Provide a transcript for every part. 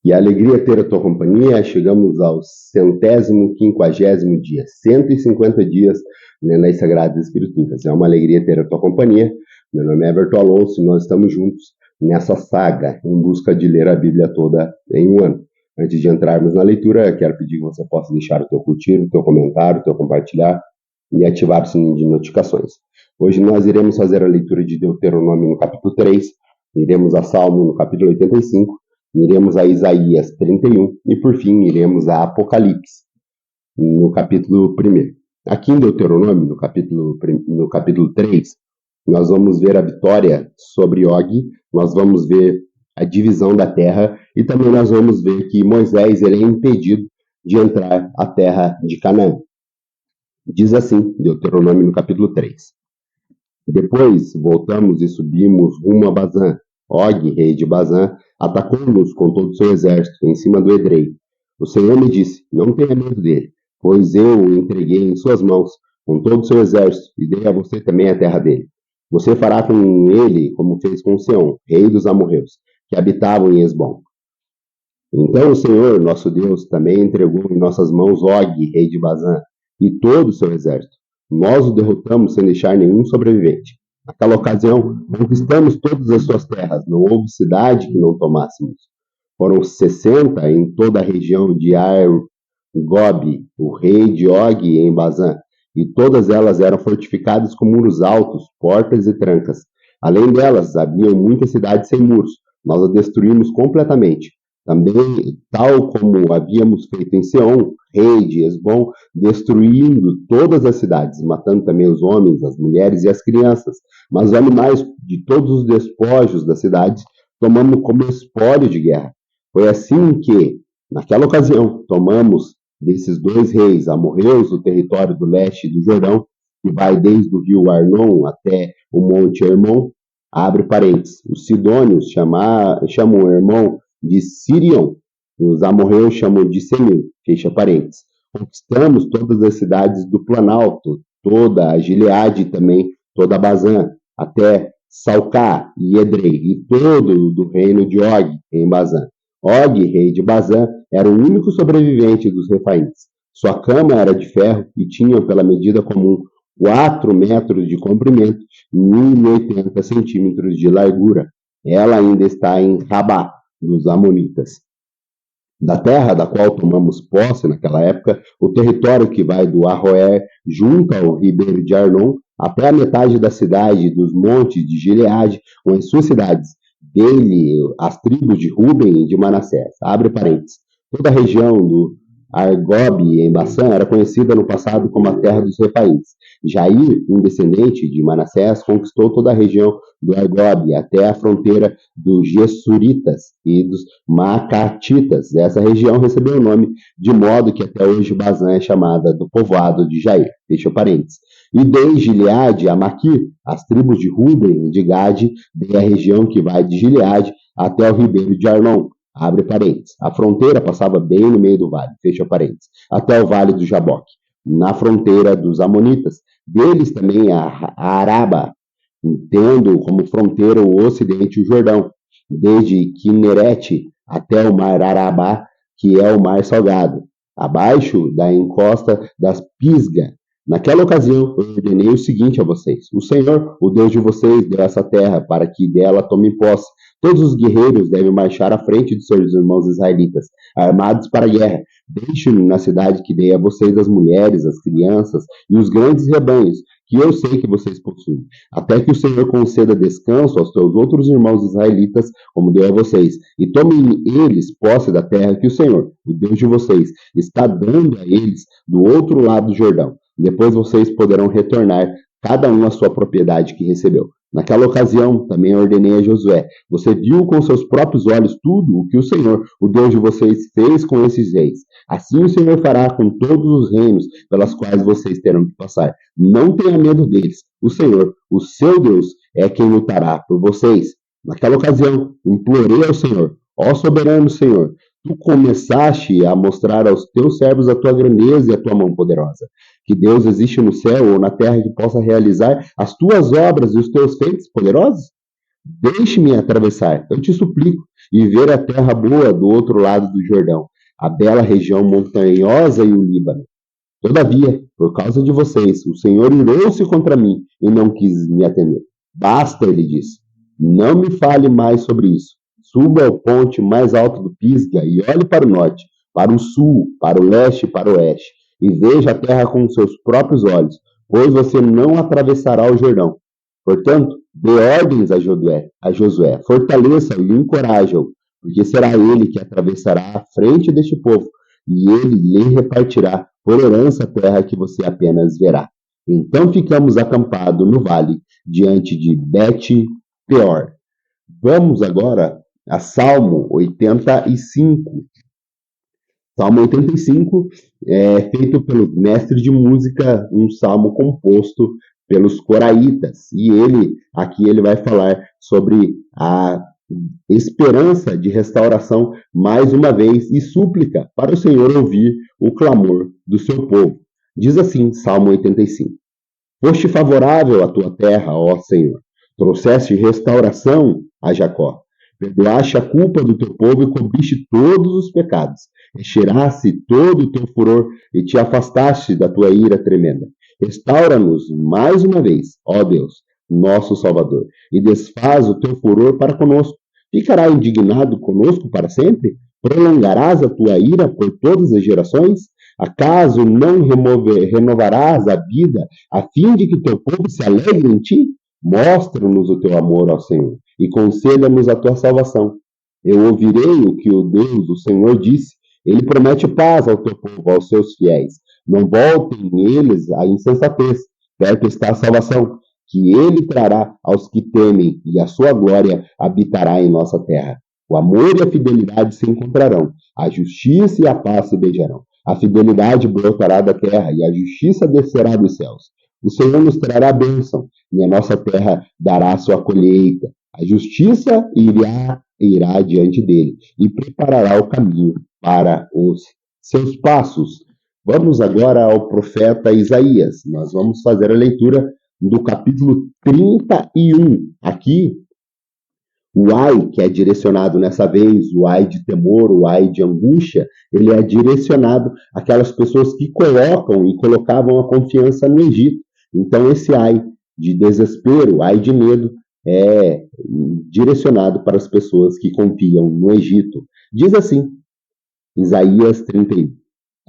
E a alegria ter a tua companhia, chegamos ao 150º dia, 150 dias, né, nas Sagradas Escrituras. É uma alegria ter a tua companhia. Meu nome é Everton Alonso e nós estamos juntos nessa saga, em busca de ler a Bíblia toda em um ano. Antes de entrarmos na leitura, quero pedir que você possa deixar o teu curtir, o teu comentário, o teu compartilhar e ativar o sininho de notificações. Hoje nós iremos fazer a leitura de Deuteronômio no capítulo 3, iremos a Salmo no capítulo 85, iremos a Isaías 31 e, por fim, iremos a Apocalipse, no capítulo 1. Aqui em Deuteronômio, no capítulo 3, nós vamos ver a vitória sobre Og, nós vamos ver a divisão da terra e também nós vamos ver que Moisés ele é impedido de entrar à terra de Canaã. Diz assim, Deuteronômio no capítulo 3. Depois voltamos e subimos rumo a Bazã. Og, rei de Bazã, atacou-nos com todo o seu exército em cima do Edrei. O Senhor me disse, não tenha medo dele, pois eu o entreguei em suas mãos com todo o seu exército e dei a você também a terra dele. Você fará com ele como fez com Seom, rei dos amorreus, que habitavam em Esbom. Então o Senhor, nosso Deus, também entregou em nossas mãos Og, rei de Bazã, e todo o seu exército. Nós o derrotamos sem deixar nenhum sobrevivente. Naquela ocasião, conquistamos todas as suas terras, não houve cidade que não tomássemos. Foram 60 em toda a região de Argob, o rei de Og em Bazã, e todas elas eram fortificadas com muros altos, portas e trancas. Além delas, haviam muitas cidades sem muros. Nós a destruímos completamente. Também, tal como havíamos feito em Seom, rei de Esbom, destruindo todas as cidades, matando também os homens, as mulheres e as crianças. Mas os animais de todos os despojos das cidades tomamos como espólio de guerra. Foi assim que, naquela ocasião, tomamos desses dois reis amorreus o território do leste do Jordão, que vai desde o rio Arnon até o monte Hermon, abre parênteses. Os sidônios chamam Hermon de Sirion, e os amorreus chamam de Senir, fecha parênteses. Conquistamos todas as cidades do Planalto, toda a Gileade e também toda a Bazã, até Salcá e Edrei, e todo do reino de Og em Bazã. Og, rei de Bazã, era o único sobrevivente dos refaíns. Sua cama era de ferro e tinha pela medida comum 4 metros de comprimento e 1,80 centímetros de largura. Ela ainda está em Rabá, dos Amonitas. Da terra da qual tomamos posse naquela época, o território que vai do Arroer junto ao ribeiro de Arnon até a metade da cidade dos montes de Gileade, com as suas cidades, dele as tribos de Ruben e de Manassés. Abre parênteses. Toda a região do Argob em Baçã era conhecida no passado como a terra dos refaíns. Jair, um descendente de Manassés, conquistou toda a região do Argob até a fronteira dos Gessuritas e dos Macatitas. Essa região recebeu o nome de modo que até hoje Bazã é chamada do povoado de Jair. Fecha parênteses. E desde Gileade a Maquir, as tribos de Ruben e de Gade, a região que vai de Gileade até o ribeiro de Arnon. Abre parênteses. A fronteira passava bem no meio do vale, fecha parênteses, até o vale do Jaboque, na fronteira dos Amonitas. Deles também a Araba, tendo como fronteira o ocidente o Jordão, desde Quinerete até o mar Arabá, que é o mar salgado, abaixo da encosta das Pisga. Naquela ocasião, eu ordenei o seguinte a vocês: o Senhor, o Deus de vocês, deu essa terra para que dela tomem posse. Todos os guerreiros devem marchar à frente de seus irmãos israelitas, armados para a guerra. Deixem-me na cidade que dei a vocês as mulheres, as crianças e os grandes rebanhos, que eu sei que vocês possuem, até que o Senhor conceda descanso aos teus outros irmãos israelitas, como deu a vocês, e tomem eles posse da terra que o Senhor, o Deus de vocês, está dando a eles do outro lado do Jordão. Depois vocês poderão retornar, cada um à sua propriedade que recebeu. Naquela ocasião, também ordenei a Josué: você viu com seus próprios olhos tudo o que o Senhor, o Deus de vocês, fez com esses reis. Assim o Senhor fará com todos os reinos pelas quais vocês terão que passar. Não tenha medo deles. O Senhor, o seu Deus, é quem lutará por vocês. Naquela ocasião, implorei ao Senhor: ó soberano Senhor, tu começaste a mostrar aos teus servos a tua grandeza e a tua mão poderosa. Que Deus existe no céu ou na terra que possa realizar as tuas obras e os teus feitos poderosos? Deixe-me atravessar, eu te suplico, e ver a terra boa do outro lado do Jordão, a bela região montanhosa e o Líbano. Todavia, por causa de vocês, o Senhor irou-se contra mim e não quis me atender. Basta, ele disse. Não me fale mais sobre isso. Suba ao ponte mais alto do Pisga e olhe para o norte, para o sul, para o leste e para o oeste, e veja a terra com seus próprios olhos, pois você não atravessará o Jordão. Portanto, dê ordens a Josué, fortaleça-o e encoraja-o, porque será ele que atravessará a frente deste povo, e ele lhe repartirá por herança a terra que você apenas verá. Então ficamos acampados no vale, diante de Bet-peor. Vamos agora a Salmo 85. Salmo 85 é feito pelo mestre de música, um salmo composto pelos coraitas. E aqui ele vai falar sobre a esperança de restauração mais uma vez e súplica para o Senhor ouvir o clamor do seu povo. Diz assim, Salmo 85. Foste favorável à tua terra, ó Senhor. Trouxeste restauração a Jacó. Perdoaste a culpa do teu povo e cobriste todos os pecados. Encheraste todo o teu furor e te afastaste da tua ira tremenda. Restaura-nos mais uma vez, ó Deus, nosso Salvador, e desfaz o teu furor para conosco. Ficará indignado conosco para sempre? Prolongarás a tua ira por todas as gerações? Acaso não renovarás a vida a fim de que teu povo se alegre em ti? Mostra-nos o teu amor, ó Senhor, e conceda-nos a tua salvação. Eu ouvirei o que o Deus, o Senhor, disse. Ele promete paz ao teu povo, aos seus fiéis. Não voltem eles à insensatez. Perto está a salvação, que ele trará aos que temem, e a sua glória habitará em nossa terra. O amor e a fidelidade se encontrarão, a justiça e a paz se beijarão. A fidelidade brotará da terra e a justiça descerá dos céus. O Senhor nos trará bênção e a nossa terra dará sua colheita. A justiça irá diante dele e preparará o caminho para os seus passos. Vamos agora ao profeta Isaías. Nós vamos fazer a leitura do capítulo 31. Aqui, o ai, que é direcionado nessa vez, o ai de temor, o ai de angústia, ele é direcionado àquelas pessoas que colocam e colocavam a confiança no Egito. Então, esse ai de desespero, ai de medo, é direcionado para as pessoas que confiam no Egito. Diz assim, Isaías 31.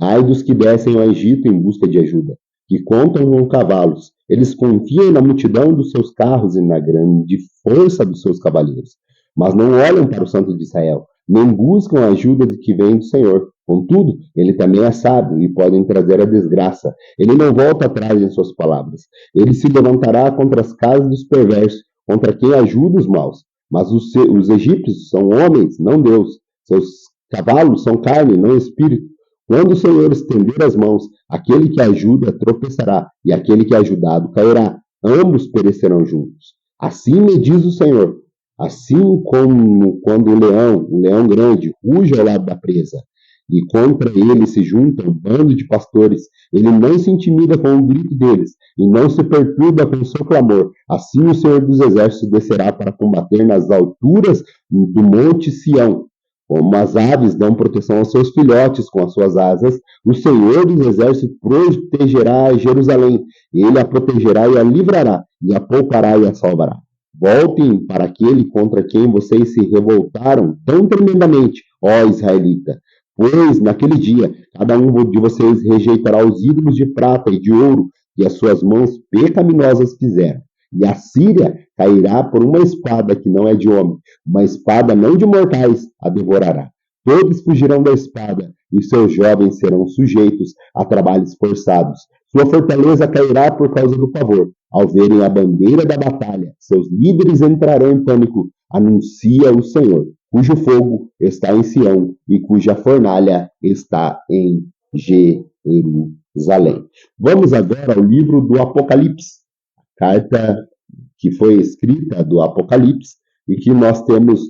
Ai dos que descem ao Egito em busca de ajuda, que contam com cavalos. Eles confiam na multidão dos seus carros e na grande força dos seus cavaleiros, mas não olham para o Santo de Israel, nem buscam a ajuda que vem do Senhor. Contudo, ele também é sábio e pode trazer a desgraça. Ele não volta atrás em suas palavras. Ele se levantará contra as casas dos perversos, contra quem ajuda os maus. Mas os egípcios são homens, não Deus. Seus cavalos são carne, não espírito. Quando o Senhor estender as mãos, aquele que ajuda tropeçará, e aquele que é ajudado cairá. Ambos perecerão juntos. Assim me diz o Senhor, assim como quando um leão grande, ruge ao lado da presa, e contra ele se junta um bando de pastores, ele não se intimida com o grito deles, e não se perturba com o seu clamor. Assim o Senhor dos Exércitos descerá para combater nas alturas do monte Sião. Como as aves dão proteção aos seus filhotes com as suas asas, o Senhor dos Exércitos protegerá Jerusalém. Ele a protegerá e a livrará, e a poupará e a salvará. Voltem para aquele contra quem vocês se revoltaram tão tremendamente, ó israelita. Pois naquele dia, cada um de vocês rejeitará os ídolos de prata e de ouro que as suas mãos pecaminosas fizeram. E a Síria cairá por uma espada que não é de homem, uma espada não de mortais a devorará. Todos fugirão da espada, e seus jovens serão sujeitos a trabalhos forçados. Sua fortaleza cairá por causa do pavor. Ao verem a bandeira da batalha, seus líderes entrarão em pânico. Anuncia o Senhor, cujo fogo está em Sião e cuja fornalha está em Jerusalém. Vamos agora ao livro do Apocalipse. Carta que foi escrita do Apocalipse e que nós temos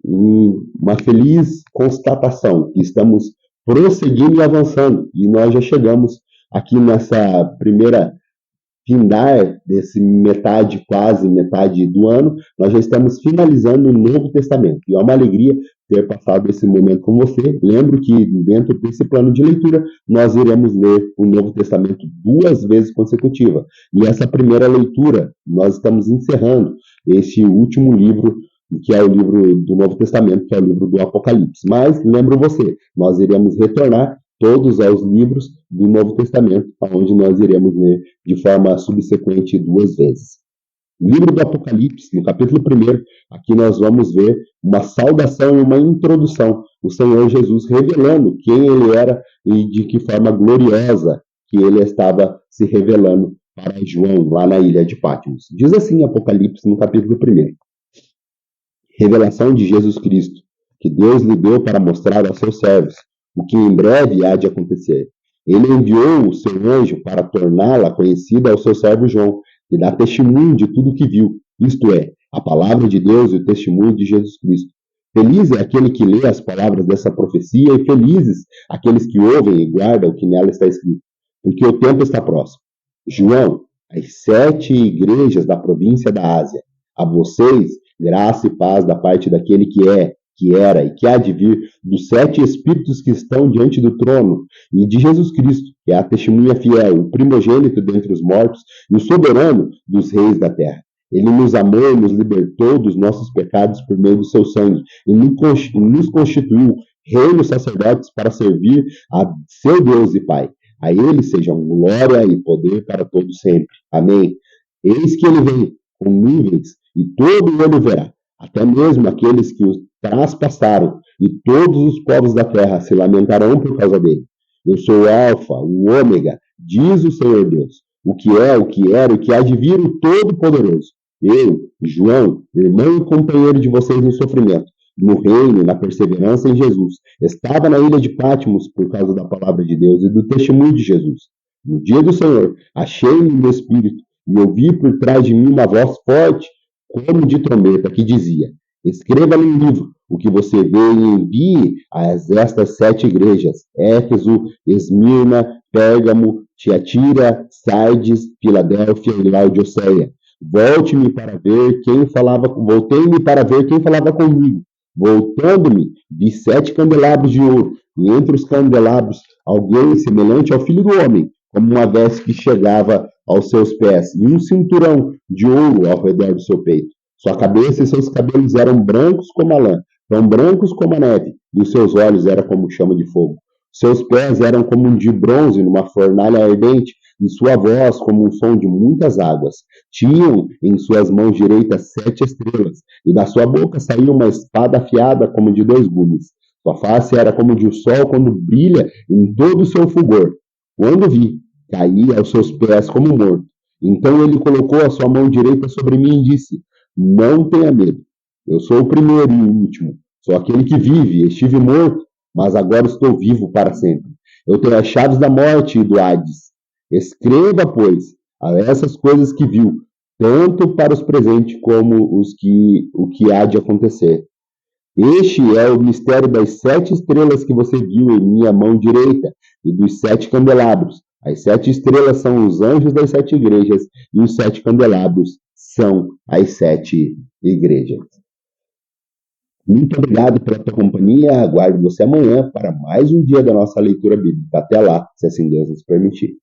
uma feliz constatação, que estamos prosseguindo e avançando, e nós já chegamos aqui nessa primeira findar desse quase metade do ano, nós já estamos finalizando o Novo Testamento. E é uma alegria ter passado esse momento com você. Lembro que dentro desse plano de leitura, nós iremos ler o Novo Testamento 2 vezes consecutivas. E essa primeira leitura, nós estamos encerrando este último livro, que é o livro do Novo Testamento, que é o livro do Apocalipse. Mas, lembro você, nós iremos retornar todos aos livros do Novo Testamento, onde nós iremos ler de forma subsequente 2 vezes. Livro do Apocalipse, no capítulo 1, aqui nós vamos ver uma saudação e uma introdução. O Senhor Jesus revelando quem ele era e de que forma gloriosa que ele estava se revelando para João, lá na ilha de Patmos. Diz assim Apocalipse, no capítulo 1. Revelação de Jesus Cristo, que Deus lhe deu para mostrar aos seus servos o que em breve há de acontecer. Ele enviou o seu anjo para torná-la conhecida ao seu servo João, que dá testemunho de tudo o que viu, isto é, a palavra de Deus e o testemunho de Jesus Cristo. Feliz é aquele que lê as palavras dessa profecia e felizes aqueles que ouvem e guardam o que nela está escrito, porque o tempo está próximo. João, as 7 igrejas da província da Ásia, a vocês, graça e paz da parte daquele que é, que era e que há de vir, dos 7 Espíritos que estão diante do trono, e de Jesus Cristo, que é a testemunha fiel, o primogênito dentre os mortos e o soberano dos reis da terra. Ele nos amou e nos libertou dos nossos pecados por meio do seu sangue, e nos constituiu reinos sacerdotes para servir a seu Deus e Pai. A ele sejam glória e poder para todos sempre. Amém. Eis que ele vem com nuvens, e todo olho verá, até mesmo aqueles que os traspassaram, e todos os povos da terra se lamentarão por causa dele. Eu sou o Alfa, o Ômega, diz o Senhor Deus, o que é, o que era, o que há de vir, o Todo-Poderoso. Eu, João, irmão e companheiro de vocês no sofrimento, no reino, na perseverança em Jesus, estava na ilha de Patmos por causa da palavra de Deus e do testemunho de Jesus. No dia do Senhor, achei-me no Espírito, e ouvi por trás de mim uma voz forte, como de trombeta, que dizia: escreva no livro o que você vê e envie a estas 7 igrejas: Éfeso, Esmirna, Pérgamo, Tiatira, Sardes, Filadélfia e Laodiceia. Voltei-me para ver quem falava comigo. Voltando-me, vi 7 candelabros de ouro, e entre os candelabros alguém semelhante ao Filho do Homem, como uma veste que chegava aos seus pés, e um cinturão de ouro ao redor do seu peito. Sua cabeça e seus cabelos eram brancos como a lã, tão brancos como a neve, e os seus olhos eram como chama de fogo. Seus pés eram como um de bronze numa fornalha ardente, e sua voz como um som de muitas águas. Tinham em suas mãos direitas 7 estrelas, e da sua boca saía uma espada afiada como de 2 gumes. Sua face era como de um sol quando brilha em todo o seu fulgor. Quando vi, caí aos seus pés como morto. Então ele colocou a sua mão direita sobre mim e disse: não tenha medo. Eu sou o primeiro e o último. Sou aquele que vive. Estive morto, mas agora estou vivo para sempre. Eu tenho as chaves da morte e do Hades. Escreva, pois, a essas coisas que viu, tanto para os presentes como o que há de acontecer. Este é o mistério das 7 estrelas que você viu em minha mão direita e dos 7 candelabros. As 7 estrelas são os anjos das 7 igrejas e os 7 candelabros são as 7 igrejas. Muito obrigado pela tua companhia. Aguardo você amanhã para mais um dia da nossa leitura bíblica. Até lá, se assim Deus nos permitir.